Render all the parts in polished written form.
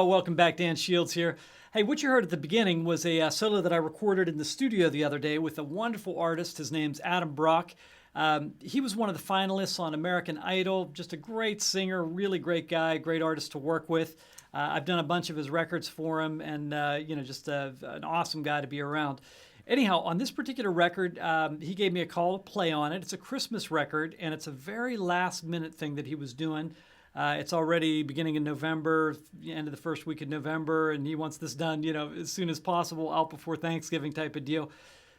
welcome back. Dan Shields here. Hey, what you heard at the beginning was a solo that I recorded in the studio the other day with a wonderful artist. His name's Adam Brock. He was one of the finalists on American Idol. Just a great singer, really great guy, great artist to work with. I've done a bunch of his records for him, and just an awesome guy to be around. Anyhow, on this particular record, he gave me a call to play on it. It's a Christmas record, and it's a very last-minute thing that he was doing. It's already beginning in November, end of the first week of November, and he wants this done, as soon as possible, out before Thanksgiving type of deal.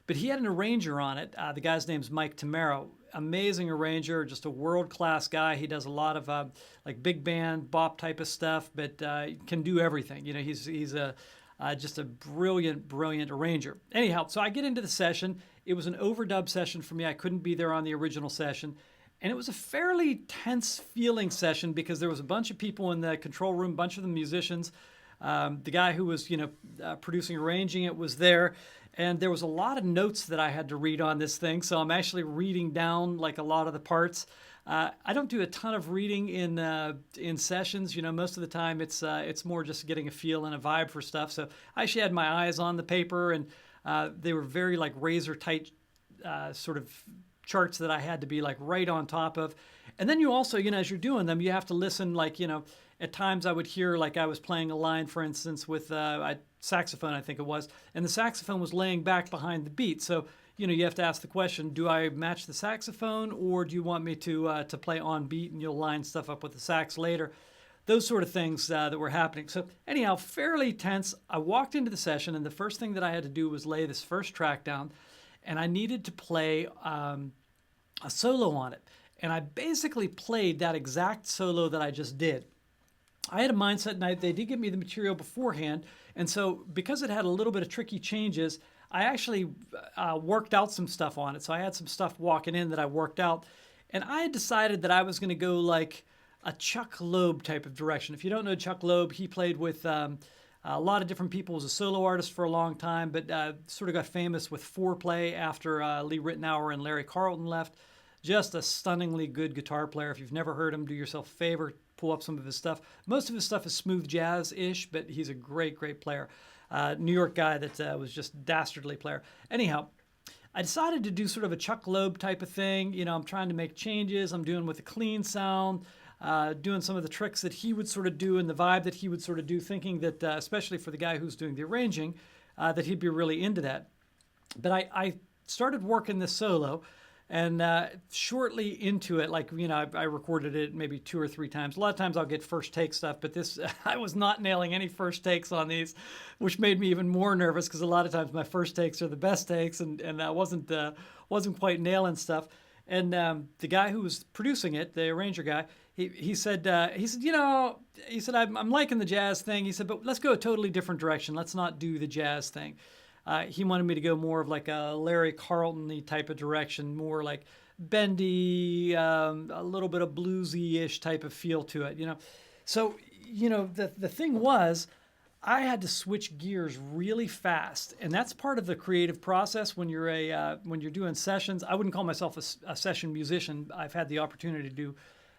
But he had an arranger on it. The guy's name's Mike Tamaro. Amazing arranger, just a world-class guy. He does a lot of like big band, bop type of stuff, but can do everything. He's just a brilliant, brilliant arranger. Anyhow, so I get into the session. It was an overdub session for me. I couldn't be there on the original session. And it was a fairly tense feeling session because there was a bunch of people in the control room, a bunch of the musicians. The guy who was, producing, arranging it was there. And there was a lot of notes that I had to read on this thing. So I'm actually reading down like a lot of the parts. I don't do a ton of reading in sessions. Most of the time it's more just getting a feel and a vibe for stuff. So I actually had my eyes on the paper, and they were very like razor tight sort of charts that I had to be like right on top of. And then you also, as you're doing them, you have to listen, like, at times I would hear like I was playing a line, for instance, with a saxophone, I think it was, and the saxophone was laying back behind the beat. So, you have to ask the question, do I match the saxophone, or do you want me to play on beat and you'll line stuff up with the sax later? Those sort of things that were happening. So anyhow, fairly tense. I walked into the session, and the first thing that I had to do was lay this first track down, and I needed to play a solo on it. And I basically played that exact solo that I just did. I had a mindset, and they did give me the material beforehand. And so because it had a little bit of tricky changes, I actually worked out some stuff on it. So I had some stuff walking in that I worked out. And I had decided that I was going to go like a Chuck Loeb type of direction. If you don't know Chuck Loeb, he played with a lot of different people as a solo artist for a long time, but sort of got famous with Foreplay after Lee Ritenour and Larry Carlton left. Just a stunningly good guitar player. If you've never heard him, do yourself a favor, pull up some of his stuff. Most of his stuff is smooth jazz-ish, but he's a great, great player. New York guy that was just dastardly player. Anyhow, I decided to do sort of a Chuck Loeb type of thing. I'm trying to make changes. I'm doing with a clean sound, doing some of the tricks that he would sort of do and the vibe that he would sort of do, thinking that, especially for the guy who's doing the arranging, that he'd be really into that. But I started working this solo. And shortly into it, like, I recorded it maybe 2 or 3 times. A lot of times I'll get first take stuff, but this, I was not nailing any first takes on these, which made me even more nervous because a lot of times my first takes are the best takes, and I wasn't quite nailing stuff. And the guy who was producing it, the arranger guy, he said, I'm liking the jazz thing. He said, but let's go a totally different direction. Let's not do the jazz thing. He wanted me to go more of like a Larry Carlton-y type of direction, more like bendy, a little bit of bluesy-ish type of feel to it, So, the thing was, I had to switch gears really fast, and that's part of the creative process when you're when you're doing sessions. I wouldn't call myself a session musician. I've had the opportunity to do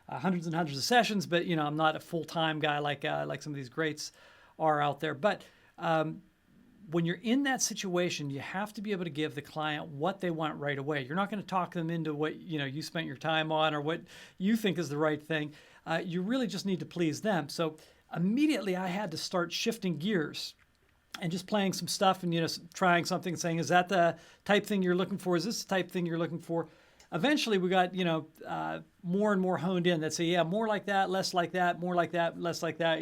hundreds and hundreds of sessions, but I'm not a full-time guy like some of these greats are out there. But when you're in that situation, you have to be able to give the client what they want right away. You're not going to talk them into what you spent your time on or what you think is the right thing. You really just need to please them. So immediately I had to start shifting gears and just playing some stuff and trying something and saying, is that the type thing you're looking for? Is this the type thing you're looking for? Eventually we got more and more honed in that say, yeah, more like that, less like that, more like that, less like that.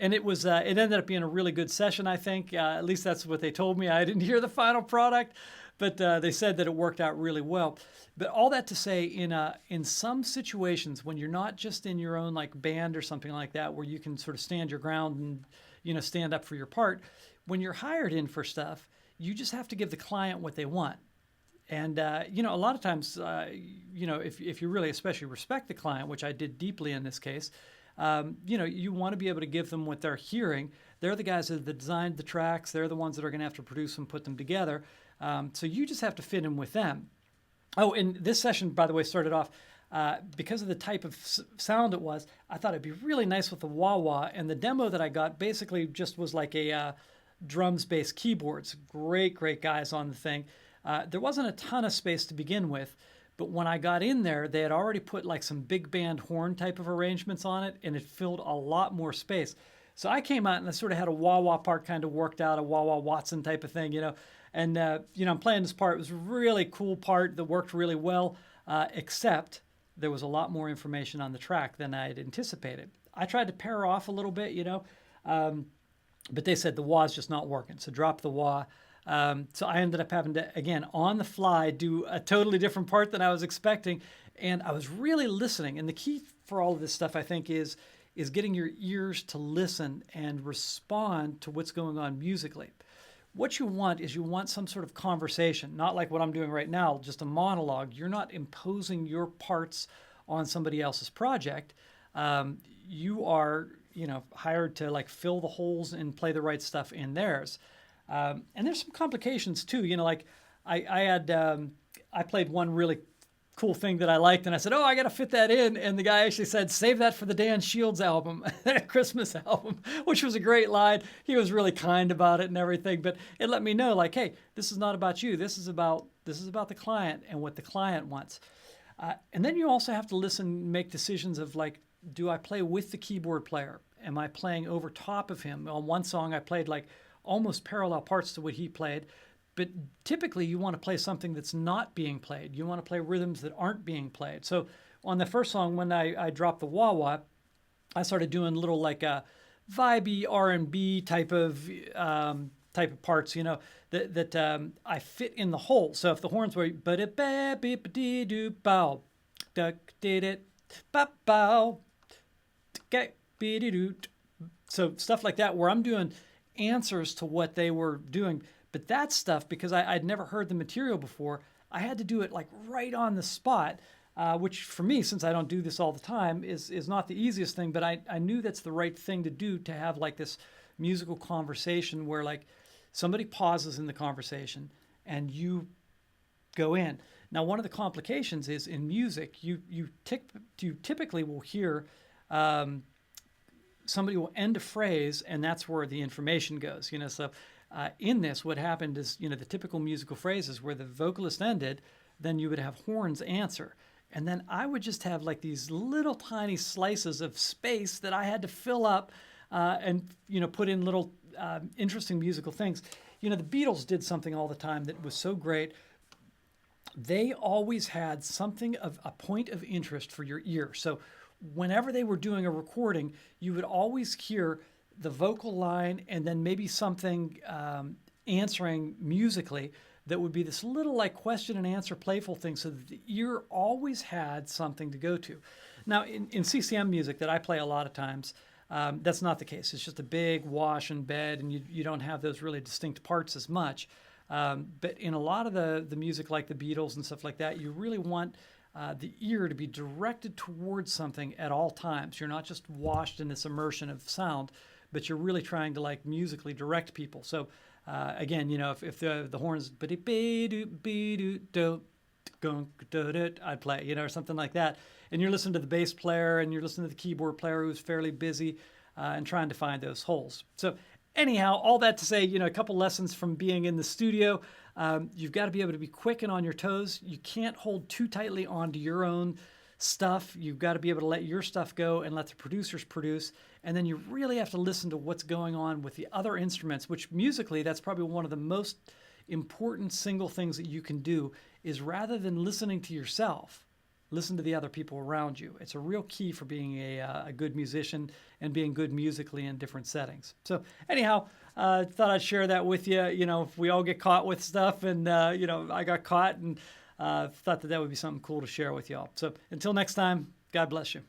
And it was it ended up being a really good session, I think. At least that's what they told me. I didn't hear the final product, but they said that it worked out really well. But all that to say, in some situations when you're not just in your own like band or something like that, where you can sort of stand your ground and stand up for your part, when you're hired in for stuff, you just have to give the client what they want. And a lot of times, if you really especially respect the client, which I did deeply in this case. You want to be able to give them what they're hearing. They're the guys that designed the tracks. They're the ones that are going to have to produce and put them together. So you just have to fit in with them. Oh, and this session, by the way, started off, because of the type of sound it was, I thought it'd be really nice with the wah-wah. And the demo that I got basically just was like a drums-based keyboards. Great, great guys on the thing. There wasn't a ton of space to begin with, but when I got in there, they had already put like some big band horn type of arrangements on it, and it filled a lot more space. So I came out and I sort of had a wah-wah part kind of worked out, a wah-wah Watson type of thing, And, I'm playing this part. It was a really cool part that worked really well, except there was a lot more information on the track than I had anticipated. I tried to pair off a little bit, but they said the wah's just not working. So drop the wah. So I ended up having to, again, on the fly, do a totally different part than I was expecting. And I was really listening. And the key for all of this stuff, I think, is getting your ears to listen and respond to what's going on musically. What you want is some sort of conversation, not like what I'm doing right now, just a monologue. You're not imposing your parts on somebody else's project. You are, hired to like fill the holes and play the right stuff in theirs. And there's some complications too. I played one really cool thing that I liked, and I said, "Oh, I got to fit that in." And the guy actually said, "Save that for the Dan Shields album, Christmas album," which was a great line. He was really kind about it and everything, but it let me know, like, hey, this is not about you. This is about the client and what the client wants. And then you also have to listen, make decisions of like, do I play with the keyboard player? Am I playing over top of him? On one song, I played like almost parallel parts to what he played. But typically, you want to play something that's not being played. You want to play rhythms that aren't being played. So on the first song, when I dropped the wah-wah, I started doing little like a vibey R&B type of parts, that I fit in the hole. So if the horns were ba-da-ba-beep-a-dee-doo-bow, duck-dee-dit-ba-bow, so stuff like that, where I'm doing answers to what they were doing. But that stuff, because I'd never heard the material before, I had to do it like right on the spot, which for me, since I don't do this all the time, is not the easiest thing. But I knew that's the right thing to do, to have like this musical conversation where like somebody pauses in the conversation and you go in. Now, one of the complications is in music, you typically will hear somebody will end a phrase, and that's where the information goes. So. In this, what happened is, the typical musical phrases where the vocalist ended, then you would have horns answer. And then I would just have like these little tiny slices of space that I had to fill up and, put in little interesting musical things. The Beatles did something all the time that was so great. They always had something of a point of interest for your ear. So whenever they were doing a recording, you would always hear the vocal line and then maybe something answering musically that would be this little like question and answer playful thing, so that the ear always had something to go to. Now in CCM music that I play a lot of times, that's not the case. It's just a big wash and bed, and you don't have those really distinct parts as much. But in a lot of the music like the Beatles and stuff like that, you really want the ear to be directed towards something at all times. You're not just washed in this immersion of sound, but you're really trying to like musically direct people. So again, if the horns I'd play, or something like that, and you're listening to the bass player and you're listening to the keyboard player who's fairly busy and trying to find those holes. So anyhow, all that to say, a couple lessons from being in the studio. You've got to be able to be quick and on your toes. You can't hold too tightly onto your own stuff. You've got to be able to let your stuff go and let the producers produce. And then you really have to listen to what's going on with the other instruments, which musically, that's probably one of the most important single things that you can do, is rather than listening to yourself, listen to the other people around you. It's a real key for being a good musician and being good musically in different settings. So anyhow, thought I'd share that with you. If we all get caught with stuff, and I got caught, and thought that would be something cool to share with y'all. So until next time, God bless you.